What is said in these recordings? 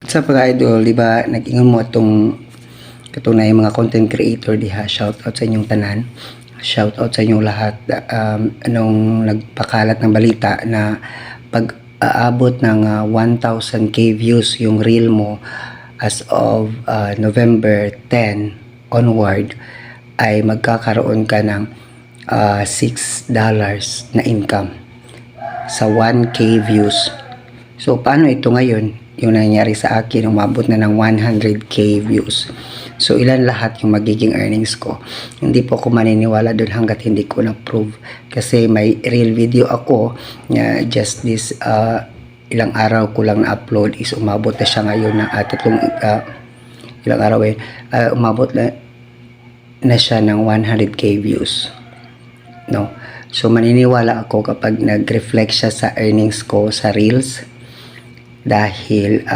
Sa mga idol, di ba, nag-ingon mo itong katunay mga content creator diha. Shout out sa inyong tanan. Shout out sa inyong lahat. Anong nagpakalat ng balita na pag aabot ng 1,000k views yung reel mo as of November 10 onward, ay magkakaroon ka ng $6 na income sa 1k views. So, paano ito ngayon? Yung nangyari sa akin, umabot na ng 100k views. So, ilan lahat yung magiging earnings ko? Hindi po ako maniniwala doon hanggat hindi ko na-prove. Kasi may real video ako na just this ilang araw ko lang na-upload is umabot na siya ngayon ng ilang araw umabot na siya ng 100k views. No? So, maniniwala ako kapag nag-reflect siya sa earnings ko sa reels. Dahil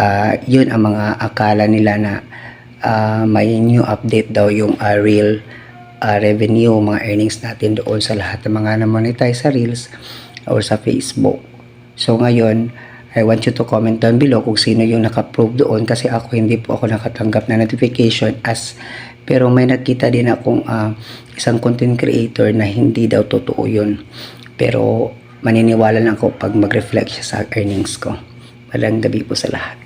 yun ang mga akala nila na may new update daw yung real revenue, mga earnings natin doon sa lahat ng mga na-monetize sa reels or sa Facebook. So ngayon, I want you to comment down below kung sino yung naka-prove doon, kasi ako hindi po ako nakatanggap na notification pero may nakita din akong isang content creator na hindi daw totoo yun. Pero maniniwala lang ako pag mag-reflect siya sa earnings ko. Magandang gabi po sa lahat.